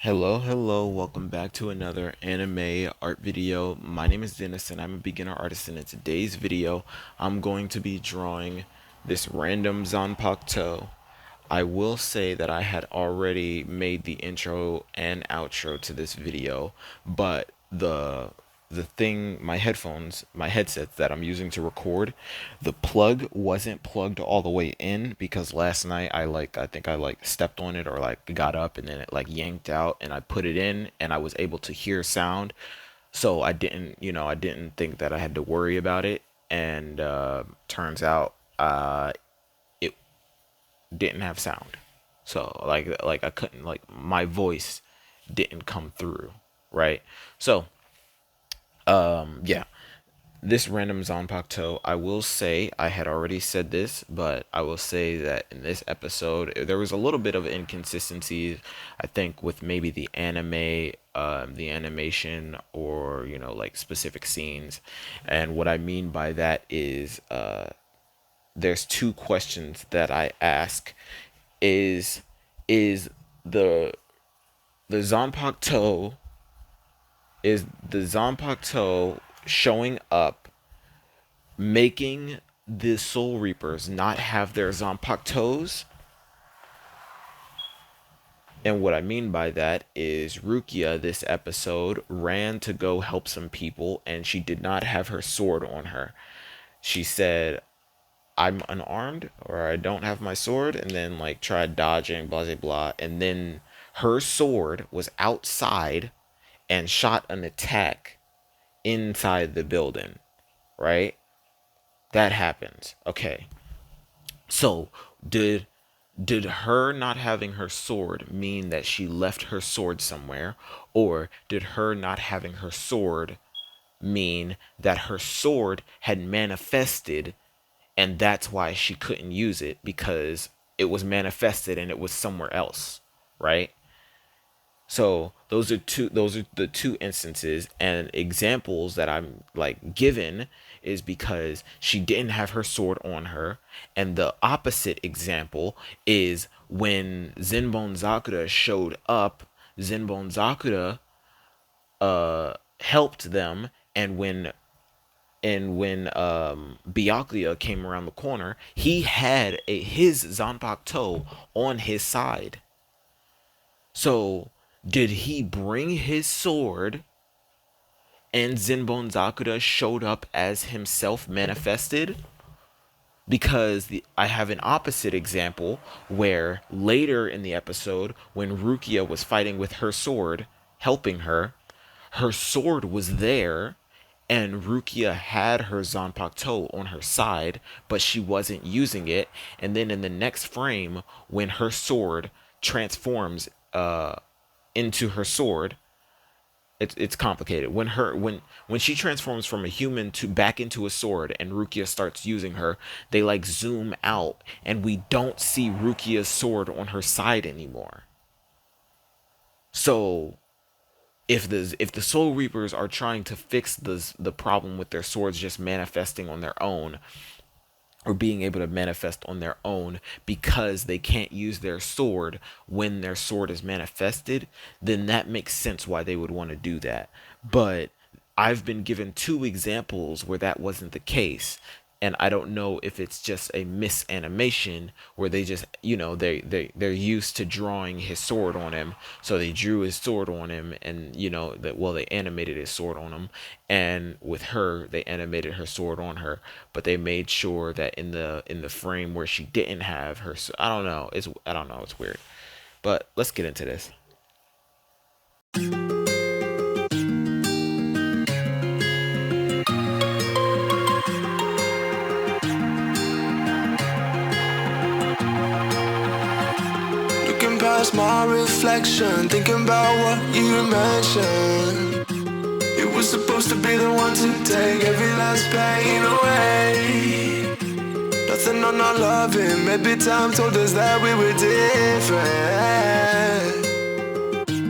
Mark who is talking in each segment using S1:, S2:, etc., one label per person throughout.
S1: Hello, welcome back to another anime art video. My name is Dennis and I'm a beginner artist, and in today's video, I'm going to be drawing this random Zanpakuto. I will say that I had already made the intro and outro to this video, but my headset that I'm using to record, the plug wasn't plugged all the way in because last night I think I stepped on it or got up and then it yanked out, and I put it in and I was able to hear sound. So I didn't think that I had to worry about it, and turns out it didn't have sound. So I couldn't, my voice didn't come through, right? So yeah, this random Zanpakuto, I will say, I had already said this, but I will say that in this episode, there was a little bit of inconsistencies, I think, with maybe the animation, or, specific scenes. And what I mean by that is, there's two questions that I ask. Is the the Zanpakuto is the Zanpakuto showing up, making the Soul Reapers not have their Zanpakutos? And what I mean by that is Rukia this episode ran to go help some people and she did not have her sword on her. She said, I'm unarmed, or I don't have my sword, and then tried dodging, blah blah blah, and then her sword was outside and shot an attack inside the building, right? That happens. Okay. So, did did her not having her sword mean that she left her sword somewhere, or did her not having her sword mean that her sword had manifested and that's why she couldn't use it because it was manifested and it was somewhere else, right? So those are the two instances, and examples that I'm given is because she didn't have her sword on her, and the opposite example is when Zenbon Zakura showed up. Zenbon Zakura helped them, and when Byakuya came around the corner, he had his Zanpakuto on his side. So, did he bring his sword and Zenbon Zakura showed up as himself manifested? Because I have an opposite example where later in the episode, when Rukia was fighting with her sword, helping her, her sword was there, and Rukia had her Zanpakuto on her side, but she wasn't using it. And then in the next frame, when her sword transforms into her sword, it's complicated. When she transforms from a human to back into a sword, and Rukia starts using her, they zoom out, and we don't see Rukia's sword on her side anymore. So if the Soul Reapers are trying to fix the problem with their swords just manifesting on their own, or being able to manifest on their own because they can't use their sword when their sword is manifested, then that makes sense why they would want to do that. But I've been given two examples where that wasn't the case. And I don't know if it's just a misanimation where they just, they're used to drawing his sword on him, so they drew his sword on him, and they animated his sword on him, and with her they animated her sword on her, but they made sure that in the frame where she didn't have her, I don't know, it's weird, but let's get into this.
S2: Looking past my reflection, thinking about what you mentioned. It was supposed to be the one to take every last pain away. Nothing on our loving, maybe time told us that we were different.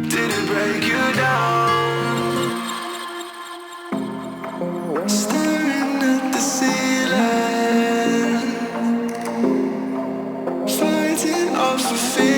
S2: Did it break you down? Staring at the ceiling, fighting off a feeling.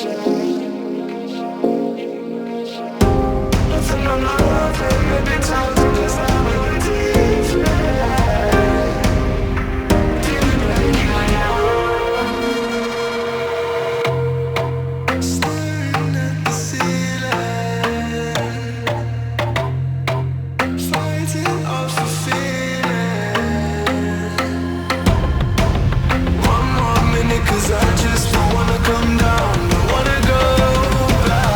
S2: Nothing I'm not loving, maybe time to just have a staring at the ceiling, fighting off the feeling. One more minute, 'cause I just don't wanna come down. Don't wanna go back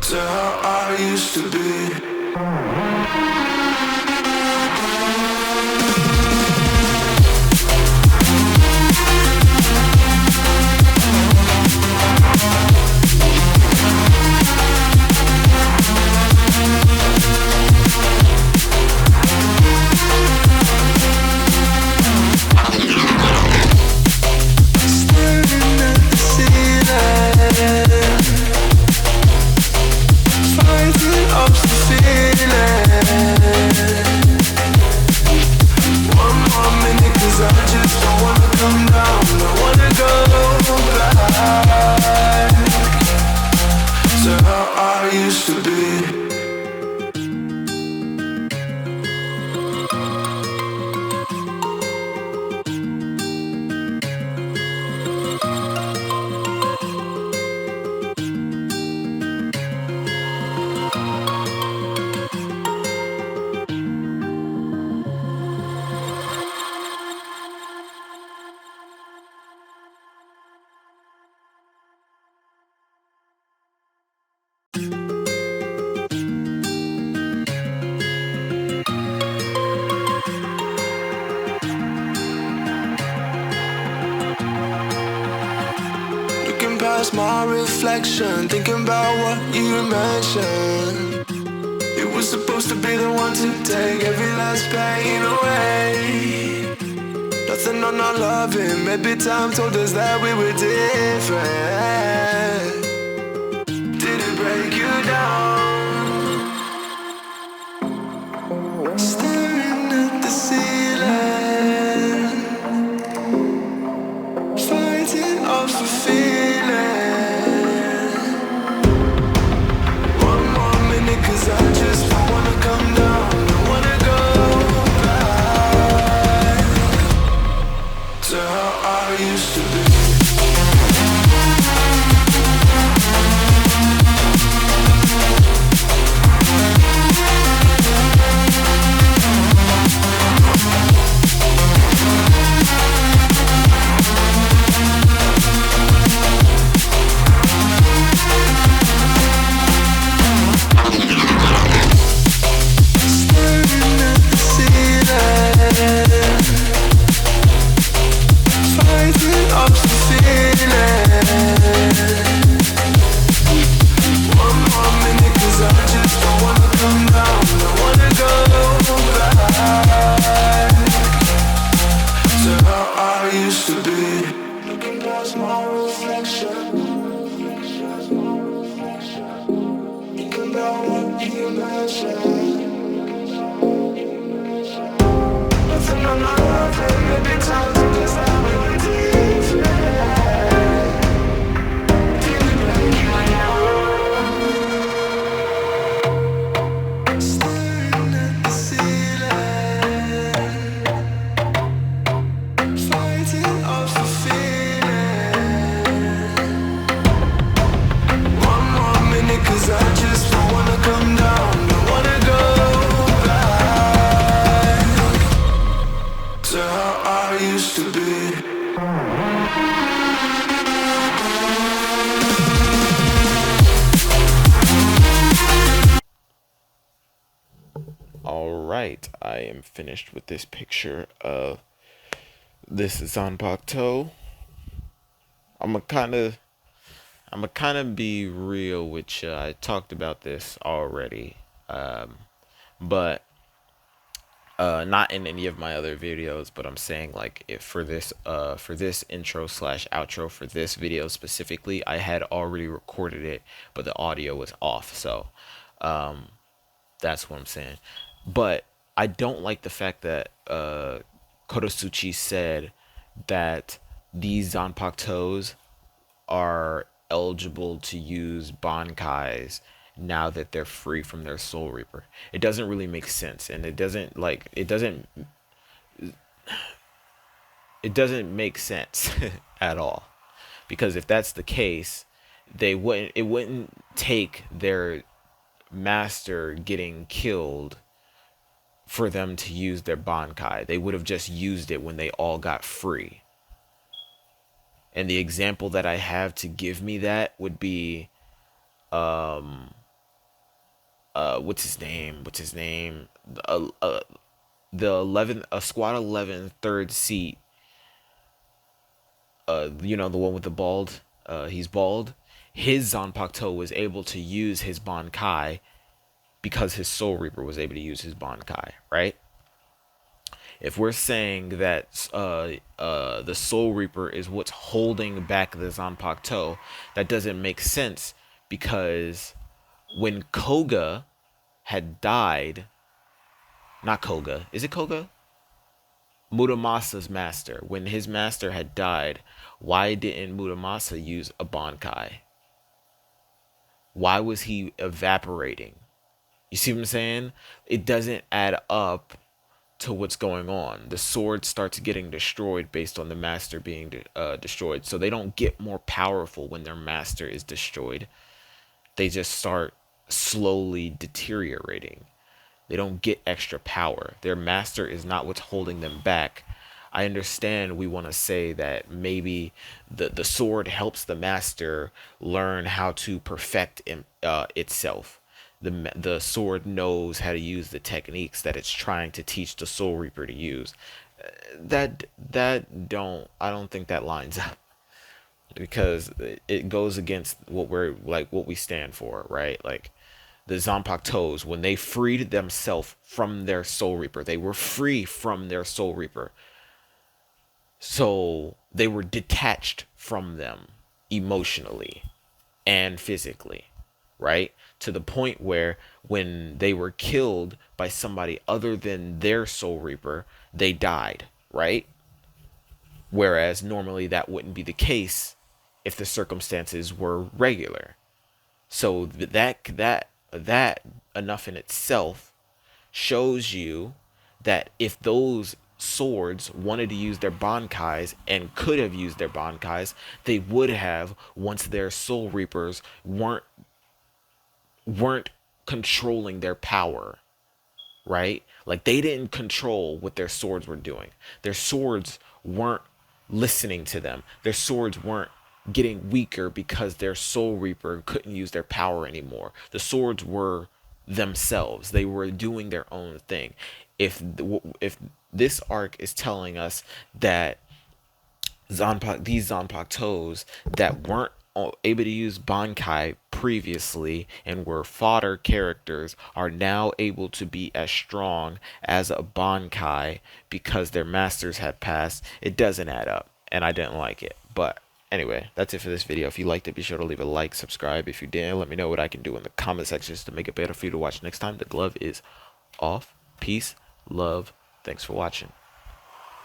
S2: to how I used to be. Staring at the ceiling, fighting off the feeling. One more minute, 'cause I just don't wanna come down. Don't wanna go back to how I used to be. Looking past my reflection, thinking about what you mentioned. It was supposed to be the one to take every last pain away. Nothing I'm not loving, maybe time told us that we were different. Did it break you down? Staring at the ceiling, fighting off a feeling. One more minute, 'cause I just don't wanna come down. Don't wanna go back to how I used to be. Staring at the ceiling, fighting off the feeling. One more minute, 'cause I just don't wanna come down. Don't wanna go back to how I used to be. Looking past my reflection, thinking about what you mentioned. Nothing I'm not loving, maybe time to just have a staring at the ceiling, fighting off a feeling. One more minute, 'cause I just don't wanna come down. Don't wanna go back to how I used to be.
S1: All right, I am finished with this picture of this Zanpakuto. I'm gonna kind of be real with you. I talked about this already, but not in any of my other videos. But I'm saying like if for this intro slash outro for this video specifically, I had already recorded it, but the audio was off. So that's what I'm saying. But I don't like the fact that Kotosuchi said that these Zanpakutos are eligible to use Bankais now that they're free from their Soul Reaper. It doesn't really make sense, and it doesn't make sense at all. Because if that's the case, it wouldn't take their master getting killed for them to use their Bankai. They would have just used it when they all got free. And the example that I have to give me that would be what's his name? What's his name? The 11 squad 11 third seat, the one with the bald, he's bald. His Zanpakuto was able to use his Bankai because his Soul Reaper was able to use his Bankai, right? If we're saying that the Soul Reaper is what's holding back the Zanpakuto, that doesn't make sense because when Koga had died, not Koga, is it Koga? Muramasa's master. When his master had died, why didn't Muramasa use a Bankai? Why was he evaporating? You see what I'm saying? It doesn't add up to what's going on. The sword starts getting destroyed based on the master being destroyed. So they don't get more powerful when their master is destroyed. They just start slowly deteriorating. They don't get extra power. Their master is not what's holding them back. I understand we want to say that maybe the sword helps the master learn how to perfect itself. The sword knows how to use the techniques that it's trying to teach the Soul Reaper to use. I don't think that lines up because it goes against what we stand for, right? Like the Zanpakutos, when they freed themselves from their Soul Reaper, they were free from their Soul Reaper. So they were detached from them emotionally and physically, right? To the point where when they were killed by somebody other than their Soul Reaper, they died, right? Whereas normally that wouldn't be the case if the circumstances were regular. So that enough in itself shows you that if those swords wanted to use their Bankais and could have used their Bankais, they would have once their Soul Reapers weren't controlling their power, right? Like they didn't control what their swords were doing. Their swords weren't listening to them. Their swords weren't getting weaker because their Soul Reaper couldn't use their power anymore. The swords were themselves. They were doing their own thing. If this arc is telling us that these Zanpakutos that weren't able to use Bankai previously and were fodder characters are now able to be as strong as a Bankai because their masters had passed, it doesn't add up, and I didn't like it. But anyway, that's it for this video. If you liked it, be sure to leave a like, subscribe. If you didn't, let me know what I can do in the comment sections to make it better for you to watch next time. The glove is off. Peace, love, thanks for watching.